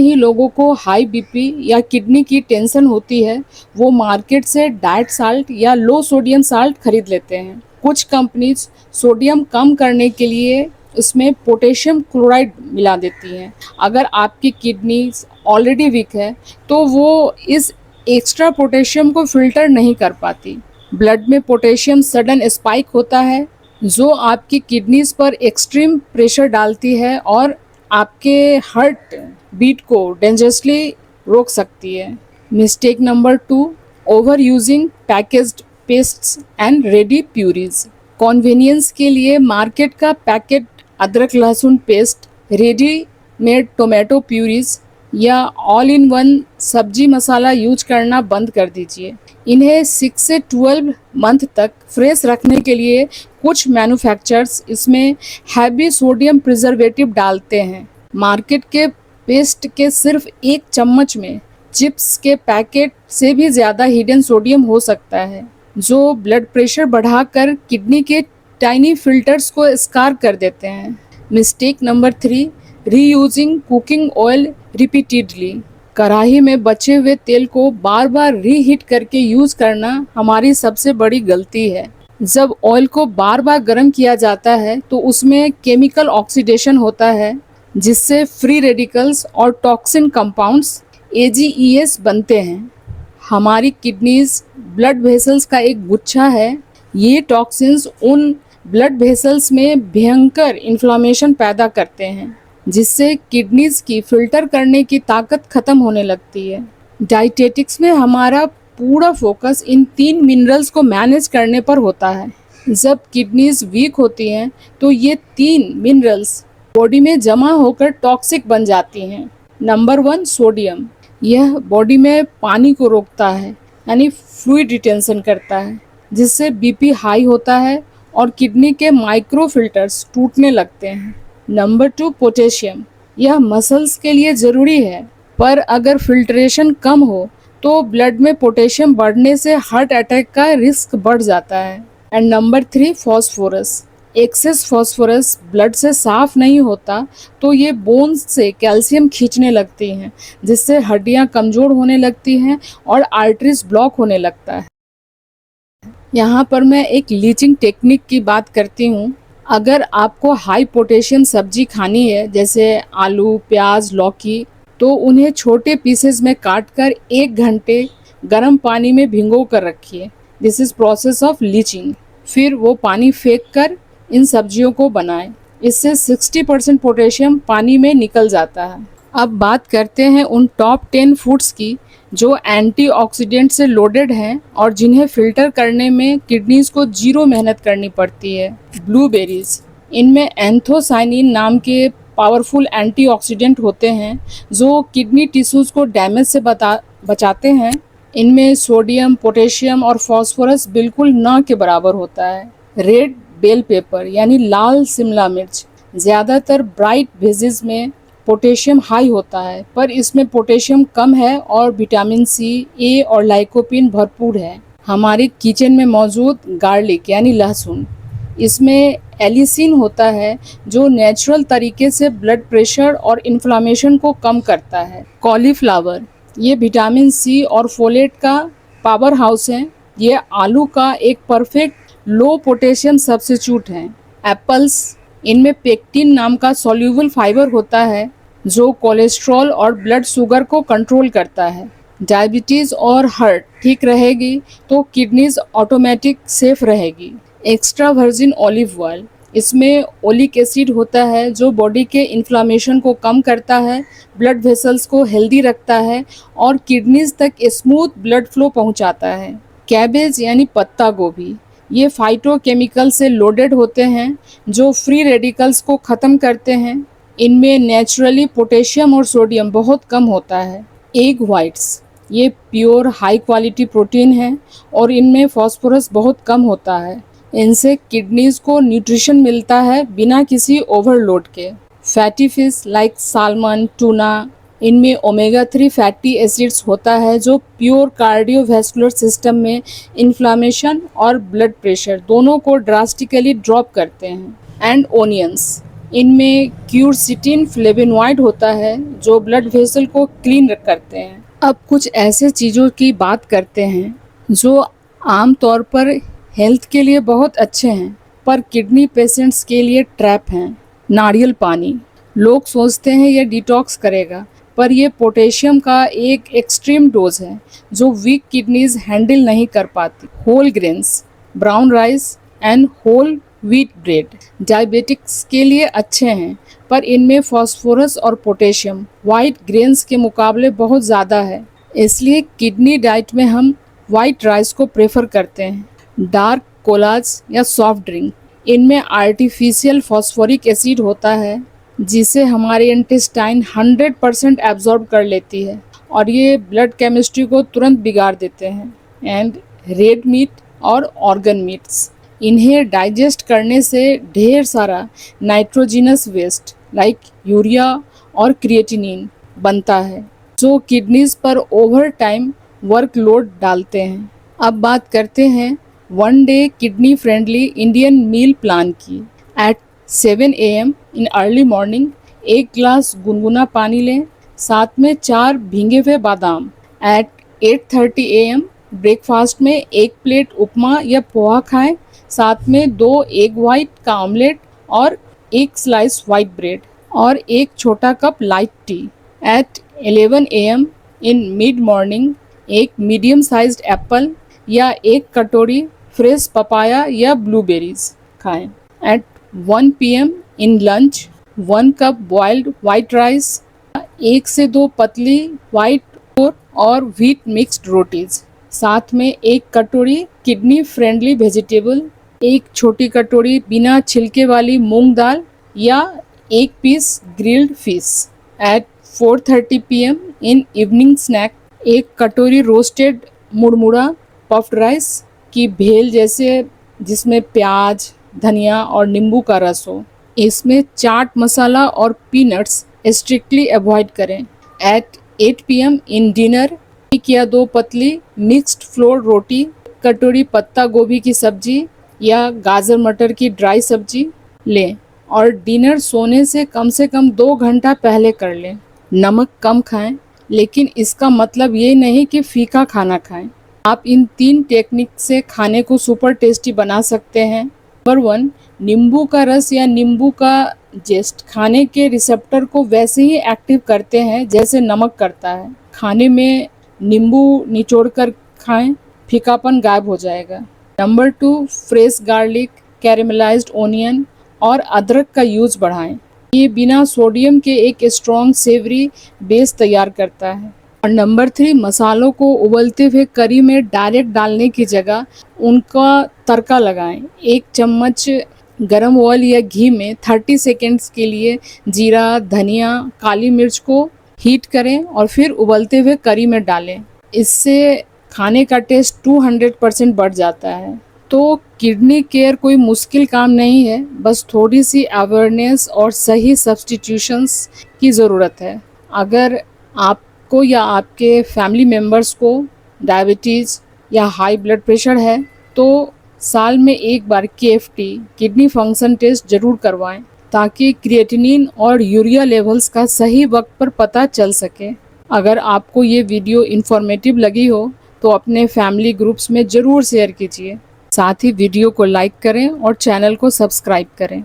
ही लोगों को high BP या किडनी की टेंशन होती है, वो मार्केट से डाइट साल्ट या लो सोडियम साल्ट खरीद लेते हैं। कुछ कंपनीज सोडियम कम करने के लिए इसमें पोटेशियम क्लोराइड मिला देती हैं। अगर आपकी किडनी ऑलरेडी वीक है तो वो इस एक्स्ट्रा पोटेशियम को फिल्टर नहीं कर पाती। ब्लड में पोटेशियम सडन स्पाइक होता है जो आपकी किडनीज पर एक्सट्रीम प्रेशर डालती है और आपके हार्ट बीट को डेंजरसली रोक सकती है। Mistake number 2, over using packaged pests and ready purees. Convenience के लिए मार्केट का पैकेट अदरक लहसुन paste, ready made tomato purees या ऑल इन वन सब्जी मसाला यूज करना बंद कर दीजिए। इन्हें 6 से 12 मंथ तक फ्रेश रखने के लिए कुछ मैन्युफैक्चरर्स इसमें हैवी सोडियम प्रिजर्वेटिव डालते हैं। मार्केट के पेस्ट के सिर्फ 1 चम्मच में चिप्स के पैकेट से भी ज़्यादा हिडन सोडियम हो सकता है, जो ब्लड प्रेशर बढ़ाकर किडनी के टाइनी फिल्टर्स को स्कार कर देते हैं। Mistake number 3, reusing cooking oil repeatedly. कढ़ाई में बचे हुए तेल को बार बार रीहीट करके यूज करना हमारी सबसे बड़ी गलती है। जब ऑयल को बार बार गर्म किया जाता है तो उसमें केमिकल ऑक्सीडेशन होता है, जिससे फ्री रेडिकल्स और टॉक्सिन कंपाउंड्स AGEs बनते हैं। हमारी किडनीज ब्लड वेसल्स का एक गुच्छा है। ये टॉक्सिन्स उन ब्लड वेसल्स में भयंकर इन्फ्लामेशन पैदा करते हैं, जिससे किडनीज की फिल्टर करने की ताकत खत्म होने लगती है। डाइटेटिक्स में हमारा पूरा फोकस इन 3 मिनरल्स को मैनेज करने पर होता है। जब किडनीज वीक होती हैं तो ये 3 मिनरल्स बॉडी में जमा होकर टॉक्सिक बन जाती हैं। Number 1, sodium. यह बॉडी में पानी को रोकता है, यानी फ्लूइड रिटेंशन करता है, जिससे बीपी हाई होता है और किडनी के माइक्रो फिल्टर्स टूटने लगते हैं। Number 2, potassium. यह मसल्स के लिए ज़रूरी है, पर अगर फिल्ट्रेशन कम हो तो ब्लड में पोटेशियम बढ़ने से हार्ट अटैक का रिस्क बढ़ जाता है। And number 3, phosphorus. Excess phosphorus blood से साफ नहीं होता तो ये बोन्स से कैल्शियम खींचने लगती हैं, जिससे हड्डियां कमज़ोर होने लगती हैं और आर्टरीज ब्लॉक होने लगता है। यहाँ पर मैं एक लीचिंग टेक्निक की बात करती हूँ। अगर आपको हाई पोटेशियम सब्जी खानी है, जैसे आलू, प्याज, लौकी, तो उन्हें छोटे पीसेस में काटकर 1 घंटे गर्म पानी में भिगो कर रखिए। This is process of leaching. फिर वो पानी फेंक कर इन सब्जियों को बनाएं। इससे 60% पोटेशियम पानी में निकल जाता है। अब बात करते हैं उन टॉप 10 फूड्स की जो एंटीऑक्सीडेंट से लोडेड हैं और जिन्हें फिल्टर करने में किडनीज को 0 मेहनत करनी पड़ती है। ब्लूबेरीज। इनमें एंथोसाइनिन नाम के पावरफुल एंटीऑक्सीडेंट होते हैं जो किडनी टिश्यूज को डैमेज से बचाते हैं। इनमें सोडियम, पोटेशियम और फास्फोरस बिल्कुल न के बराबर होता है। रेड बेल पेपर यानी लाल शिमला मिर्च। ज़्यादातर ब्राइट वेजेस में पोटेशियम हाई होता है, पर इसमें पोटेशियम कम है और विटामिन सी, ए और लाइकोपिन भरपूर है। हमारे किचन में मौजूद गार्लिक यानी लहसुन, इसमें एलिसिन होता है जो नेचुरल तरीके से ब्लड प्रेशर और इन्फ्लामेशन को कम करता है। कॉलीफ्लावर, ये विटामिन सी और फोलेट का पावर हाउस है। ये आलू का एक परफेक्ट लो पोटेशियम सब्स्टिट्यूट है। एप्पल्स, इनमें पेक्टिन नाम का सॉल्यूबल फाइबर होता है जो कोलेस्ट्रॉल और ब्लड शुगर को कंट्रोल करता है। डायबिटीज़ और हार्ट ठीक रहेगी तो किडनीज ऑटोमेटिक सेफ रहेगी। एक्स्ट्रा वर्जिन ऑलिव ऑयल, इसमें ओलिक एसिड होता है जो बॉडी के इन्फ्लामेशन को कम करता है, ब्लड वेसल्स को हेल्दी रखता है और किडनीज तक स्मूथ ब्लड फ्लो पहुंचाता है। कैबेज यानी पत्ता गोभी, ये फाइटोकेमिकल से लोडेड होते हैं जो फ्री रेडिकल्स को ख़त्म करते हैं। इनमें नेचुरली पोटेशियम और सोडियम बहुत कम होता है। एग वाइट्स, ये प्योर हाई क्वालिटी प्रोटीन है और इनमें फास्फोरस बहुत कम होता है। इनसे किडनीज को न्यूट्रिशन मिलता है बिना किसी ओवरलोड के। Fatty fish like salmon, tuna, इनमें ओमेगा 3 फैटी एसिड्स होता है जो प्योर कार्डियोवैस्कुलर सिस्टम में इन्फ्लामेशन और ब्लड प्रेशर दोनों को ड्रास्टिकली ड्रॉप करते हैं। एंड ओनियंस, इनमें क्यूरसिटिन फ्लेवोनॉइड होता है जो ब्लड वेसल को क्लीन करते हैं। अब कुछ ऐसे चीज़ों की बात करते हैं जो आमतौर पर हेल्थ के लिए बहुत अच्छे हैं पर किडनी पेशेंट्स के लिए ट्रैप हैं। नारियल पानी, लोग सोचते हैं ये डिटॉक्स करेगा, पर ये पोटेशियम का एक एक्सट्रीम डोज है जो वीक किडनीज हैंडल नहीं कर पाती। Whole grains, brown rice and whole wheat bread diabetics के लिए अच्छे हैं, पर इनमें फास्फोरस और पोटेशियम वाइट ग्रेन्स के मुकाबले बहुत ज़्यादा है, इसलिए किडनी डाइट में हम वाइट राइस को प्रेफर करते हैं। डार्क कोलाज या सॉफ्ट ड्रिंक, इनमें आर्टिफिशियल फॉस्फोरिक एसिड होता है जिसे हमारे इंटेस्टाइन 100% एब्जॉर्ब कर लेती है और ये ब्लड केमिस्ट्री को तुरंत बिगाड़ देते हैं। एंड रेड मीट और ऑर्गन मीट्स, इन्हें डाइजेस्ट करने से ढेर सारा नाइट्रोजिनस वेस्ट लाइक यूरिया और क्रिएटिनिन बनता है जो किडनीज पर ओवर टाइम वर्कलोड डालते हैं। अब बात करते हैं one day kidney friendly Indian meal plan की। At 7 AM in early morning एक ग्लास गुनगुना पानी लें, साथ में 4 भींगे हुए बादाम। एट 8:30 AM ब्रेकफास्ट में एक प्लेट उपमा या पोहा खाएं, साथ में 2 एग वाइट का ऑमलेट और एक स्लाइस वाइट ब्रेड और एक छोटा cup light tea. At 11 AM in mid morning एक मीडियम साइज्ड एप्पल या एक कटोरी फ्रेश पपाया या ब्लूबेरीज खाएं। At 1 PM in lunch 1 cup boiled white rice, 1 से 2 पतली वाइट और व्हीट मिक्स्ड रोटीज, साथ में एक कटोरी किडनी फ्रेंडली वेजिटेबल, एक छोटी कटोरी बिना छिलके वाली मूंग दाल या एक piece grilled fish. At 4:30 PM in evening snack एक कटोरी रोस्टेड मुड़मुड़ा पफ्ड राइस की भेल जैसे, जिसमें प्याज, धनिया और नींबू का रस हो। इसमें चाट मसाला और पीनट्स स्ट्रिक्टली अवॉइड करें। एट 8 PM इन डिनर एक या 2 पतली मिक्स्ड फ्लोर रोटी, कटोरी पत्ता गोभी की सब्जी या गाजर मटर की ड्राई सब्जी लें और डिनर सोने से कम 2 घंटा पहले कर लें। नमक कम खाएं, लेकिन इसका मतलब ये नहीं कि फीका खाना खाएं। आप इन 3 टेक्निक से खाने को सुपर टेस्टी बना सकते हैं। नंबर 1, नींबू का रस या नींबू का जेस्ट खाने के रिसेप्टर को वैसे ही एक्टिव करते हैं जैसे नमक करता है। खाने में नींबू निचोड़कर खाएं, फीकापन गायब हो जाएगा। Number 2, fresh garlic, caramelised onion और अदरक का यूज़ बढ़ाएं। ये बिना सोडियम के एक स्ट्रॉन्ग सेवरी बेस तैयार करता है। और नंबर 3, मसालों को उबलते हुए करी में डायरेक्ट डालने की जगह उनका तड़का लगाएं। 1 चम्मच गरम ऑयल या घी में 30 सेकेंड्स के लिए जीरा, धनिया, काली मिर्च को हीट करें और फिर उबलते हुए करी में डालें। इससे खाने का टेस्ट 200% बढ़ जाता है। तो किडनी केयर कोई मुश्किल काम नहीं है, बस थोड़ी सी अवेयरनेस और सही सब्स्टिट्यूशंस की ज़रूरत है। अगर आपको या आपके फैमिली मेम्बर्स को डायबिटीज़ या हाई ब्लड प्रेशर है तो साल में एक बार KFT किडनी फंक्शन टेस्ट जरूर करवाएं ताकि क्रिएटिनिन और यूरिया लेवल्स का सही वक्त पर पता चल सके। अगर आपको ये वीडियो इन्फॉर्मेटिव लगी हो तो अपने फैमिली ग्रुप्स में ज़रूर शेयर कीजिए। साथ ही वीडियो को लाइक करें और चैनल को सब्सक्राइब करें।